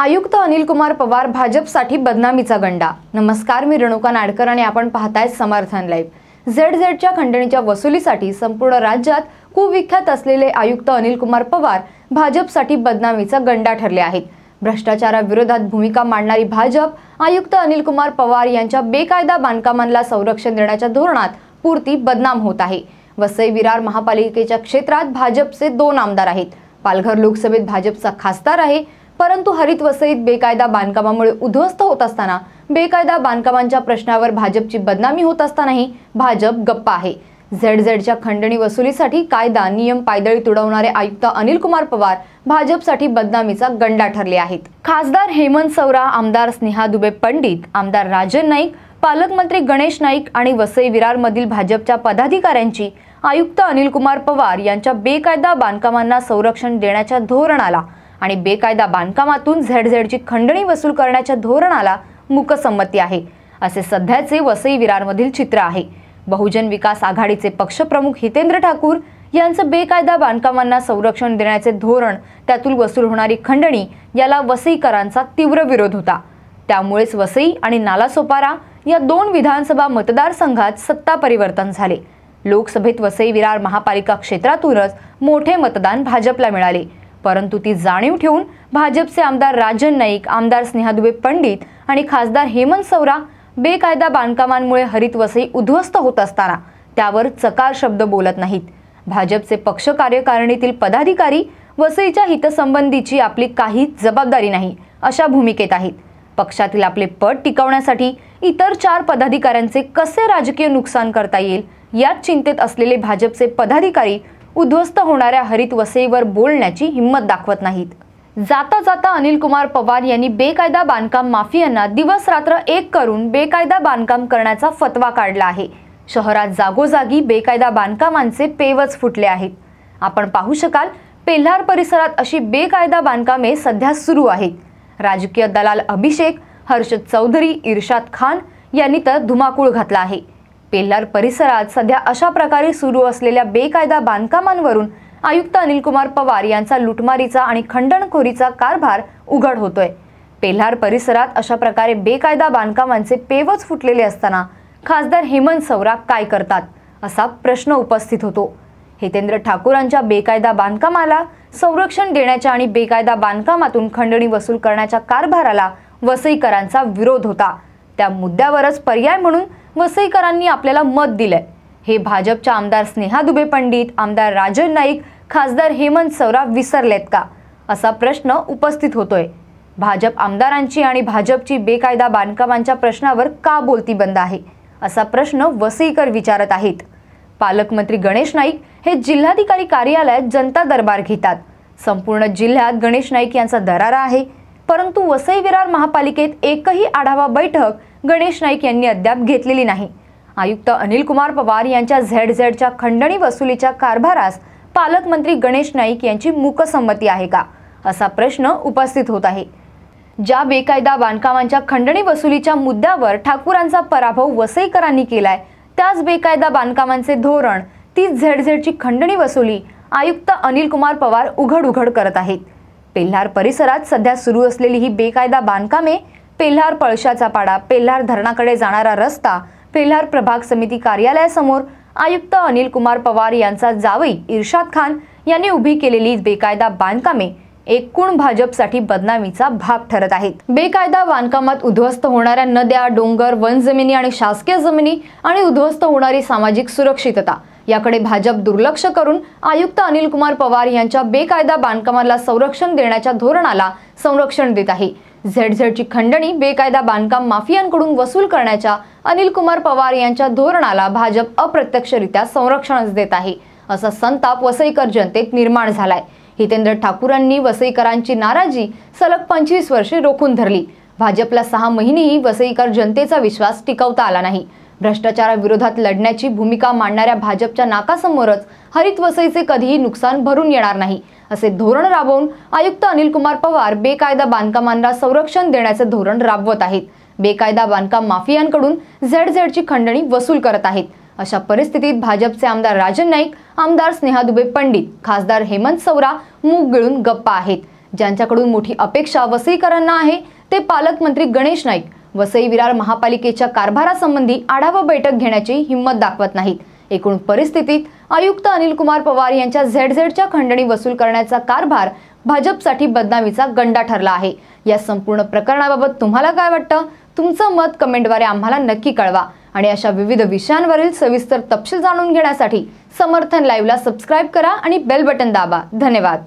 आयुक्त अनिल कुमार पवार भाजपसाठी बदनामीचा गंडा। नमस्कार, मी रेणुका नाडकर आणि आपण पाहताय समर्थन लाईव्ह। झेडझेडच्या खंडणीच्या वसुलीसाठी संपूर्ण राज्यात कुविख्यात असलेले आयुक्त अनिल कुमार पवार भाजपसाठी बदनामीचा गंडा ठरले आहेत। भ्रष्टाचाराविरोधात भूमिका मांडणारी भाजप आयुक्त अनिल कुमार पवार यांच्या बेकायदा बांधकामांना संरक्षण देण्याच्या धोरणात पुरती बदनाम होत आहे। वसई विरार महापालिकेच्या क्षेत्रात भाजपचे 2 आमदार आहेत। पालघर लोकसभेत भाजपचा खासदार आहे, परंतु हरित वसईत बेकायदा बांधकामामुळे उद्ध्वस्त होत असताना बेकायदा बांधकामांच्या प्रश्नावर भाजपची बदनामी होत असतानाही भाजप गप्प आहे। झेडझेडच्या खंडणी वसुलीसाठी कायदा नियम पायदळी तुडवणारे आयुक्त अनिल कुमार पवार भाजपसाठी बदनामीचा गंडा ठरले आहेत। खासदार हेमंत सौरा, आमदार स्नेहा दुबे पंडित, आमदार राजन नाईक, पालकमंत्री गणेश नाईक आणि वसई विरार मधील भाजपच्या पदाधिकाऱ्यांची आयुक्त अनिल कुमार पवार यांच्या बेकायदा बांधकामांना संरक्षण देण्याच्या धोरणाला आणि बेकायदा बांधकामातून झेडझेडची खंडणी वसूल करण्याच्या धोरणाला मूकसंमती आहे, असे सध्याचे वसई विरारमधील चित्र आहे। बहुजन विकास आघाडीचे पक्षप्रमुख हितेंद्र ठाकूर यांचं बेकायदा बांधकामांना संरक्षण देण्याचे धोरण, त्यातून वसूल होणारी खंडणी याला वसईकरांचा तीव्र विरोध होता। त्यामुळेच वसई आणि नालासोपारा या 2 विधानसभा मतदारसंघात सत्ता परिवर्तन झाले। लोकसभेत वसई विरार महापालिका क्षेत्रातूनच मोठे मतदान भाजपला मिळाले, परंतु ती जाणीव ठेवून भाजपचे आमदार राजन नाईक, आमदार स्नेहा दुबे पंडित आणि खासदार हेमंत सौरा बेकायदा बांधकामांमुळे हरित वसई उद्ध्वस्त होत असताना त्यावर चकार शब्द बोलत नाहीत। भाजपचे पक्ष कार्यकारिणीतील पदाधिकारी वसईच्या हितसंबंधीची आपली काही जबाबदारी नाही अशा भूमिकेत आहेत। पक्षातील आपले पद टिकवण्यासाठी इतर 4 पदाधिकाऱ्यांचे कसे राजकीय नुकसान करता येईल यात चिंतेत असलेले भाजपचे पदाधिकारी उद्ध्वस्त होणाऱ्या हरित वसईवर बोलण्याची हिंमत दाखवत नाहीत। जाता जाता अनिल कुमार पवार यांनी बेकायदा बांधकाम माफियांना दिवस रात्र एक करून बेकायदा बांधकाम करण्याचा फतवा काढला आहे। शहरात जागोजागी बेकायदा बांधकामांचे पेवच फुटले आहेत। आपण पाहू शकाल, पेल्हार परिसरात अशी बेकायदा बांधकामे सध्या सुरू आहेत। राजकीय दलाल अभिषेक, हर्षद चौधरी, इर्शाद खान यांनी तर धुमाकूळ घातला आहे। पेल्हार परिसरात सध्या अशा प्रकारे सुरू असलेल्या बेकायदा बांधकामांवरून आयुक्त अनिल कुमार पवार यांचा लुटमारीचा आणि खंडणखोरीचा कारभार उघड होतोय। पेल्हार परिसरात अशा प्रकारे बेकायदा बांधकामांचे पेवच फुटलेले असताना खासदार हेमंत सौरा काय करतात असा प्रश्न उपस्थित होतो। हितेंद्र ठाकूरांच्या बेकायदा बांधकामाला संरक्षण देण्याच्या आणि बेकायदा बांधकामातून खंडणी वसूल करण्याच्या कारभाराला वसईकरांचा विरोध होता। त्या मुद्द्यावरच पर्याय म्हणून वसईकरांनी आपल्याला मत दिलंय। हे भाजपच्या आमदार स्नेहा दुबे पंडित, आमदार राजन नाईक, खासदार हेमंत सौरा विसरलेत का असा प्रश्न उपस्थित होतोय। भाजप आमदारांची आणि भाजपची बेकायदा बांधकामांच्या प्रश्नावर का बोलती बंद आहे असा प्रश्न वसईकर विचारत आहेत। पालकमंत्री गणेश नाईक हे जिल्हाधिकारी कार्यालयात जनता दरबार घेतात। संपूर्ण जिल्ह्यात गणेश नाईक यांचा दरारा आहे, परंतु वसई विरार महापालिकेत एकही आढावा बैठक गणेश नाईक यांनी अद्याप घेतलेली नाही। आयुक्त अनिल कुमार पवार यांच्या झेडझेडच्या खंडणी वसुलीच्या कारभारास पालकमंत्री गणेश नाईक यांची मूकसंमती आहे का असा प्रश्न उपस्थित होत आहे। ज्या बेकायदा बांधकामांच्या खंडणी वसुलीच्या मुद्द्यावर ठाकूरांचा पराभव वसईकरांनी केलाय, त्याच बेकायदा बांधकामांचे धोरण, तीच झेडझेडची खंडणी वसुली आयुक्त अनिल कुमार पवार उघड करत आहेत। पेल्हार परिसरात सध्या सुरू असलेली ही बेकायदा बांधकामे, पेल्हार पळशाचा पाडा, पेल्हार धरणाकडे जाणारा रस्ता, पेल्हार प्रभाग समिती कार्यालयासमोर आयुक्त अनिल कुमार पवार यांचा जावई इर्शाद खान यांनी उभी केलेली बेकायदा बांधकामे एकूण भाजपसाठी बदनामीचा भाग ठरत आहेत। बेकायदा बांधकामात उद्ध्वस्त होणाऱ्या नद्या, डोंगर, वन जमिनी आणि शासकीय जमिनी आणि उद्ध्वस्त होणारी सामाजिक सुरक्षितता याकडे भाजप दुर्लक्ष करून आयुक्त अनिल कुमार पवार यांच्या बेकायदा बांधकामाला संरक्षण देण्याच्या धोरणाला संरक्षण देत आहे। झेडझेडची खंडणी बेकायदा बांधकाम माफियांकडून वसूल करण्याच्या अनिल कुमार पवार यांच्या धोरणाला भाजप अप्रत्यक्षरित्या संरक्षणच देत आहे, असा संताप वसईकर जनतेत निर्माण झालाय। हितेंद्र ठाकूरांनी वसईकरांची नाराजी सलग 25 वर्षे रोखून धरली। भाजपला 6 महिनेही वसईकर जनतेचा विश्वास टिकवता आला नाही। भ्रष्टाचाराविरोधात लढण्याची भूमिका मांडणाऱ्या भाजपच्या नाकासमोरच हरित वसईचे कधीही नुकसान भरून येणार नाही असे धोरण राबवून आयुक्त अनिल कुमार पवार बेकायदा बांधकामांना संरक्षण देण्याचे धोरण राबवत आहेत। बेकायदा बांधकाम माफियांकडून झेडझेडची खंडणी वसूल करत आहेत। अशा परिस्थितीत भाजपचे आमदार राजन नाईक, आमदार स्नेहा दुबे पंडित, खासदार हेमंत सौरा मूग गिळून गप्प आहेत। ज्यांच्याकडून मोठी अपेक्षा वसईकरांना आहे ते पालकमंत्री गणेश नाईक वसई विरार महापालिकेच्या कारभारासंबंधी आढावा बैठक घेण्याची हिंमत दाखवत नाहीत। एकूण परिस्थितीत आयुक्त अनिल कुमार पवार यांच्या झेडझेडच्या खंडणी वसूल करण्याचा कारभार भाजपसाठी बदनामीचा गंडा ठरला आहे। या संपूर्ण प्रकरणाबाबत तुम्हाला काय वाटतं? तुमचं मत कमेंटद्वारे आम्हाला नक्की कळवा आणि अशा विविध विषयांवरील सविस्तर तपशील जाणून घेण्यासाठी समर्थन लाईव्हला सबस्क्राईब करा आणि बेल बटन दाबा। धन्यवाद।